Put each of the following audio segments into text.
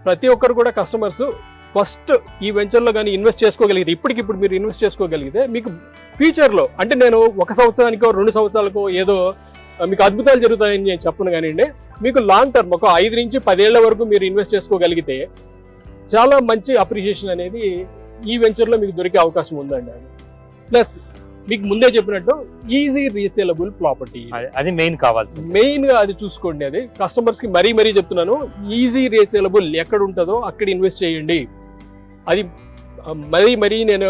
ప్రతి ఒక్కరు కూడా కస్టమర్స్ ఫస్ట్ ఈ వెంచర్లో కానీ ఇన్వెస్ట్ చేసుకోగలిగితే, ఇప్పటికిప్పుడు మీరు ఇన్వెస్ట్ చేసుకోగలిగితే మీకు ఫ్యూచర్లో, అంటే నేను 1 సంవత్సరానికో 2 సంవత్సరాలకో ఏదో మీకు అద్భుతాలు జరుగుతాయని నేను చెప్పను కానివ్వండి, మీకు లాంగ్ టర్మ్ ఒక 5 నుంచి 10 ఏళ్ల వరకు మీరు ఇన్వెస్ట్ చేసుకోగలిగితే చాలా మంచి అప్రిషియేషన్ అనేది ఈ వెంచర్లో మీకు దొరికే అవకాశం ఉందండి. ప్లస్ మీకు ముందే చెప్పినట్టు ఈజీ రీసేలబుల్ ప్రాపర్టీ, అది మెయిన్ కావాల్సి, మెయిన్ గా అది చూసుకోండి. అది కస్టమర్స్ కి మరీ చెప్తున్నాను, ఈజీ రీసేలబుల్ ఎక్కడ ఉంటుందో అక్కడ ఇన్వెస్ట్ చేయండి. అది మరీ నేను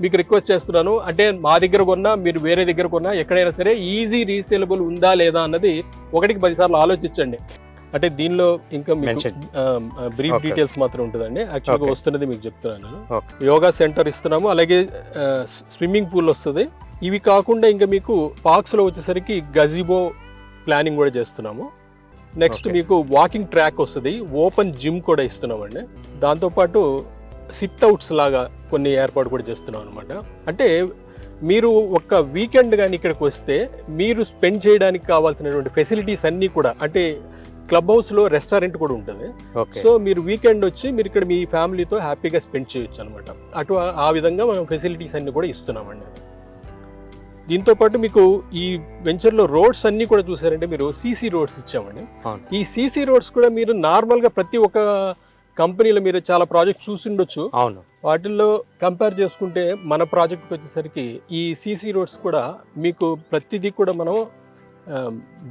మీకు రిక్వెస్ట్ చేస్తున్నాను. అంటే మా దగ్గర కొన్నా మీరు వేరే దగ్గర కొన్నా ఎక్కడైనా సరే ఈజీ రీసేలబుల్ ఉందా లేదా అన్నది 1కి 10 సార్లు ఆలోచించండి. అంటే దీనిలో ఇంకా బ్రీఫ్ డీటెయిల్స్ మాత్రం ఉంటుందండి. యాక్చువల్గా వస్తున్నది మీకు చెప్తున్నాను. యోగా సెంటర్ ఇస్తున్నాము, అలాగే స్విమ్మింగ్ పూల్ వస్తుంది. ఇవి కాకుండా ఇంకా మీకు పార్క్స్ లో వచ్చేసరికి గజిబో ప్లానింగ్ కూడా చేస్తున్నాము. నెక్స్ట్ మీకు వాకింగ్ ట్రాక్ వస్తుంది, ఓపెన్ జిమ్ కూడా ఇస్తున్నామండి. దాంతోపాటు సిట్ అవుట్స్ లాగా కొన్ని ఏర్పాటు కూడా చేస్తున్నాం అనమాట. అంటే మీరు ఒక వీకెండ్ కానీ ఇక్కడికి వస్తే మీరు స్పెండ్ చేయడానికి కావాల్సినటువంటి ఫెసిలిటీస్ అన్నీ కూడా, అంటే క్లబ్ హౌస్ లో రెస్టారెంట్ కూడా ఉంటుంది. సో మీరు వీకెండ్ వచ్చి మీరు ఇక్కడ మీ ఫ్యామిలీతో హ్యాపీగా స్పెండ్ చేయొచ్చు అనమాట. ఆ విధంగా మనం ఫెసిలిటీస్ అన్ని కూడా ఇస్తున్నామండి. దీంతో పాటు మీకు ఈ వెంచర్ లో రోడ్స్ అన్ని కూడా చూసారంటే మీరు సీసీ రోడ్స్ ఇచ్చామండి. ఈ సీసీ రోడ్స్ కూడా మీరు నార్మల్ గా ప్రతి ఒక్క కంపెనీలో మీరు చాలా ప్రాజెక్ట్ చూసి ఉండొచ్చు. అవును, వాటిల్లో కంపేర్ చేసుకుంటే మన ప్రాజెక్ట్కి వచ్చేసరికి ఈ సీసీ రోడ్స్ కూడా మీకు ప్రతిదీ కూడా మనం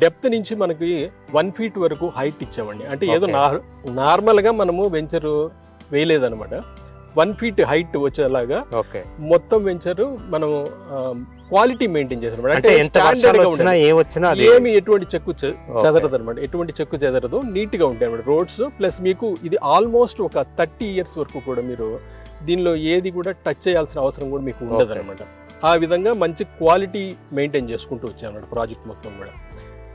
డెప్త్ నుంచి మనకి 1 feet వరకు హైట్ ఇచ్చామండి. అంటే ఏదో నార్మల్గా మనము వెంచర్ వేయలేదనమాట. 1 feet హైట్ వచ్చేలాగా మొత్తం వెంచర్ మనం క్వాలిటీ మెయింటైన్ చేసాం. అంటే ఏమి ఎటువంటి చెక్కు చెదరదు అనమాట, ఎటువంటి చెక్కు చెదరదు, నీట్ గా ఉంటాయి అనమాట రోడ్స్. ప్లస్ మీకు ఇది ఆల్మోస్ట్ ఒక 30 years వరకు కూడా మీరు దీనిలో ఏది కూడా టచ్ చేయాల్సిన అవసరం కూడా మీకు ఉండదు అనమాట. ఆ విధంగా మంచి క్వాలిటీ మెయింటైన్ చేసుకుంటూ వచ్చామన్నమాట ప్రాజెక్ట్ మొత్తం కూడా.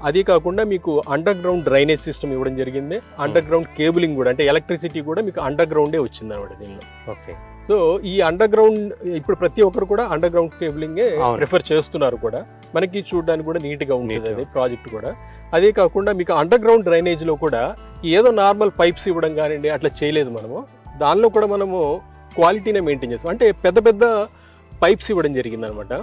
అది కాకుండా మీకు అండర్ గ్రౌండ్ డ్రైనేజ్ సిస్టమ్ ఇవ్వడం జరిగింది. అండర్ గ్రౌండ్ కేబులింగ్ కూడా, అంటే ఎలక్ట్రిసిటీ కూడా మీకు అండర్ గ్రౌండే వచ్చింది అనమాట దీనిలో. సో ఈ అండర్ గ్రౌండ్ ఇప్పుడు ప్రతి ఒక్కరు కూడా అండర్ గ్రౌండ్ కేబులింగ్ ప్రిఫర్ చేస్తున్నారు కూడా. మనకి చూడడానికి కూడా నీట్ గా ఉండేది అది ప్రాజెక్ట్ కూడా. అదే కాకుండా మీకు అండర్ గ్రౌండ్ డ్రైనేజ్ లో కూడా ఏదో నార్మల్ పైప్స్ ఇవ్వడం కానివ్వండి అట్లా చేయలేదు మనము. దానిలో కూడా మనము క్వాలిటీనే మెయింటైన్ చేస్తాం. అంటే పెద్ద పైప్స్ ఇవ్వడం జరిగింది అనమాట.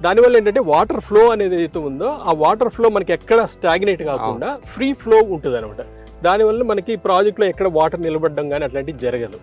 దానివల్ల ఏంటంటే వాటర్ ఫ్లో అనేది ఏదైతే ఉందో ఆ వాటర్ ఫ్లో మనకి ఎక్కడ స్టాగ్నేట్ కాకుండా ఫ్రీ ఫ్లో ఉంటుంది అనమాట. దానివల్ల మనకి ప్రాజెక్ట్లో ఎక్కడ వాటర్ నిలబడడం కానీ అట్లాంటివి జరగదు.